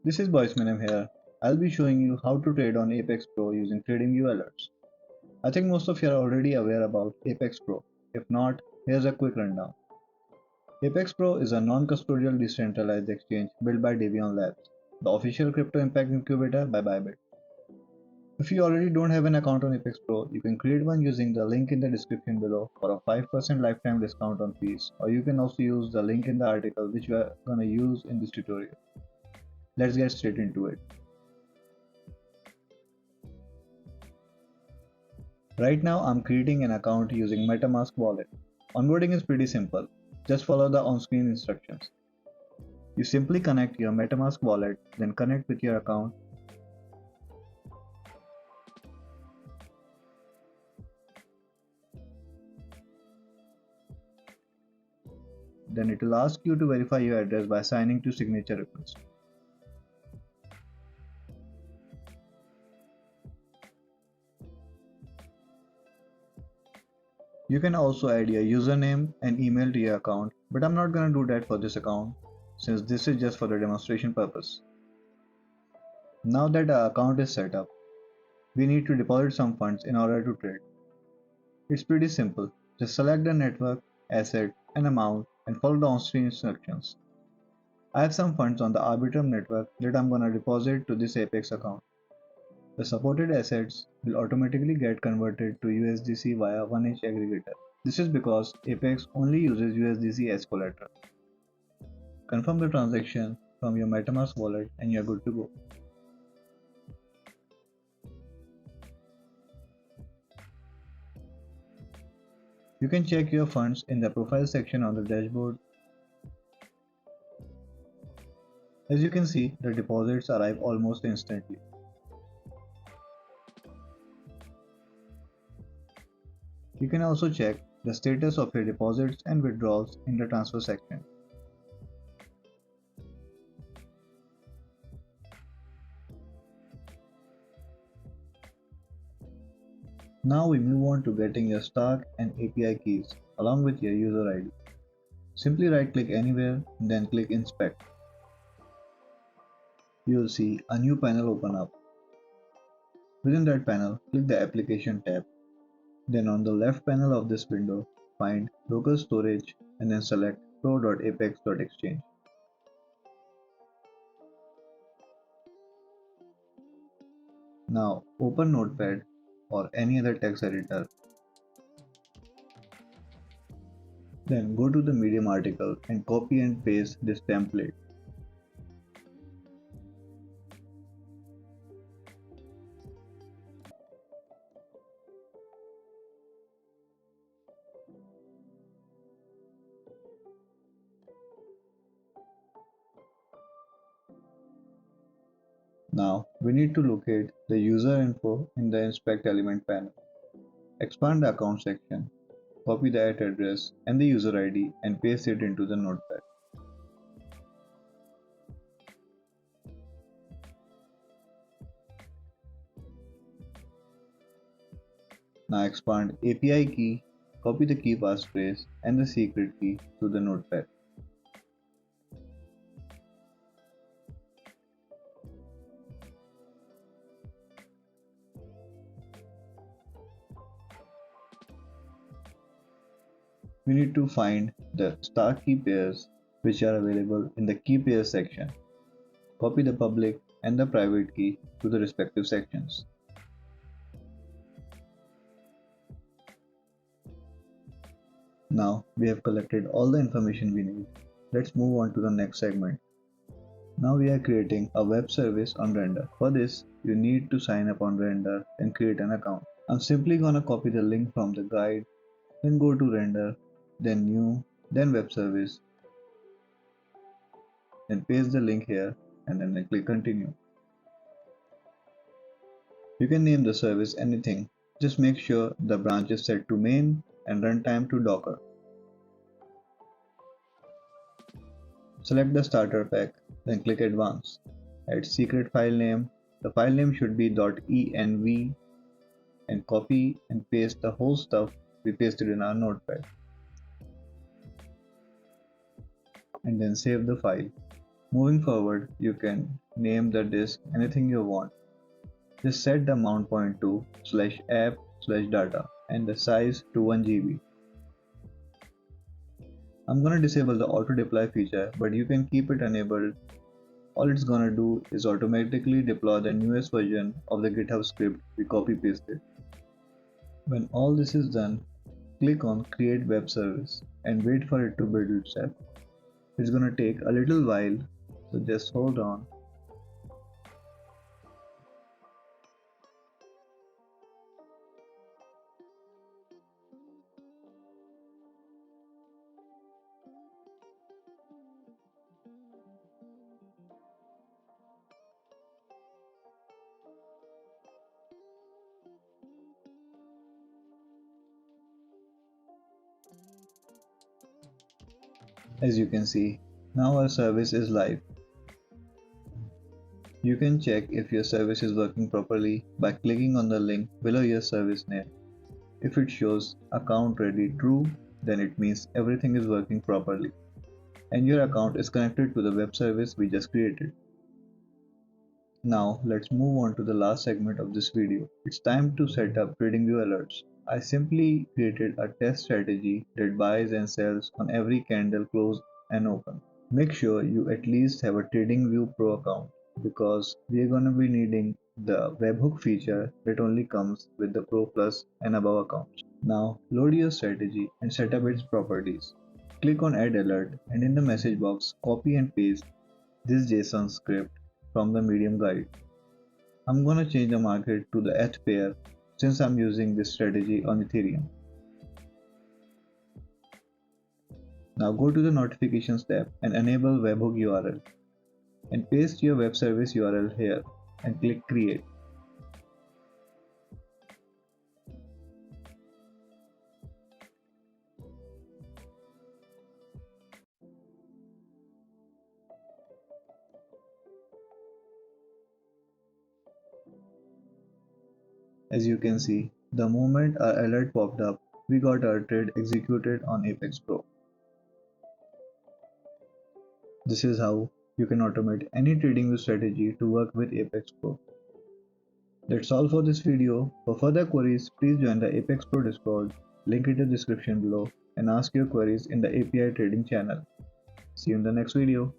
This is Boysman here. I'll be showing you how to trade on Apex Pro using TradingView Alerts. I think most of you are already aware about Apex Pro. If not, here's a quick rundown. Apex Pro is a non-custodial decentralized exchange built by Devion Labs, the official crypto impact incubator by Bybit. If you already don't have an account on Apex Pro, you can create one using the link in the description below for a 5% lifetime discount on fees, or you can also use the link in the article which we are going to use in this tutorial. Let's get straight into it. Right now I'm creating an account using MetaMask wallet. Onboarding is pretty simple. Just follow the on-screen instructions. You simply connect your MetaMask wallet, then connect with your account. Then it will ask you to verify your address by signing to signature request. You can also add your username and email to your account, but I'm not going to do that for this account since this is just for the demonstration purpose. Now that our account is set up, we need to deposit some funds in order to trade. It's pretty simple. Just select the network, asset, and amount and follow the on-screen instructions. I have some funds on the Arbitrum network that I'm going to deposit to this Apex account. The supported assets will automatically get converted to USDC via 1H aggregator. This is because Apex only uses USDC as collateral. Confirm the transaction from your MetaMask wallet and you're good to go. You can check your funds in the profile section on the dashboard. As you can see, the deposits arrive almost instantly. You can also check the status of your deposits and withdrawals in the transfer section. Now we move on to getting your Stack and API keys along with your user ID. Simply right click anywhere, then click Inspect. You will see a new panel open up. Within that panel, click the Application tab. Then on the left panel of this window, find Local Storage and then select pro.apex.exchange. Now open Notepad or any other text editor. Then go to the Medium article and copy and paste this template. Now we need to locate the user info in the Inspect Element panel. Expand the account section, copy the address and the user ID and paste it into the notepad. Now expand API key, copy the key passphrase and the secret key to the notepad. We need to find the star key pairs which are available in the key pairs section. Copy the public and the private key to the respective sections. Now we have collected all the information we need. Let's move on to the next segment. Now we are creating a web service on Render. For this, you need to sign up on Render and create an account. I'm simply gonna copy the link from the guide, then go to Render, then New, then Web Service, then paste the link here and then I click Continue. You can name the service anything. Just make sure the branch is set to main and runtime to Docker. Select the starter pack, then click Advanced. Add secret file name. The file name should be .env and copy and paste the whole stuff we pasted in our notepad. And then save the file. Moving forward, you can name the disk anything you want. Just set the mount point to /app/data and the size to 1 GB. I'm gonna disable the auto deploy feature, but you can keep it enabled. All it's gonna do is automatically deploy the newest version of the GitHub script we copy pasted. When all this is done, click on create web service and wait for it to build itself. It's gonna take a little while, so just hold on. As you can see, now our service is live. You can check if your service is working properly by clicking on the link below your service name. If it shows account ready true, then it means everything is working properly and your account is connected to the web service we just created. Now let's move on to the last segment of this video. It's time to set up TradingView Alerts. I simply created a test strategy that buys and sells on every candle closed and open. Make sure you at least have a TradingView Pro account because we are going to be needing the webhook feature that only comes with the Pro Plus and above accounts. Now load your strategy and set up its properties. Click on Add Alert and in the message box copy and paste this JSON script from the Medium guide. I'm gonna change the market to the ETH pair since I'm using this strategy on Ethereum. Now go to the notifications tab and enable webhook URL and paste your web service URL here and click create. As you can see, the moment our alert popped up, we got our trade executed on Apex Pro. This is how you can automate any trading strategy to work with Apex Pro. That's all for this video. For further queries, please join the Apex Pro Discord, link in the description below, and ask your queries in the API trading channel. See you in the next video.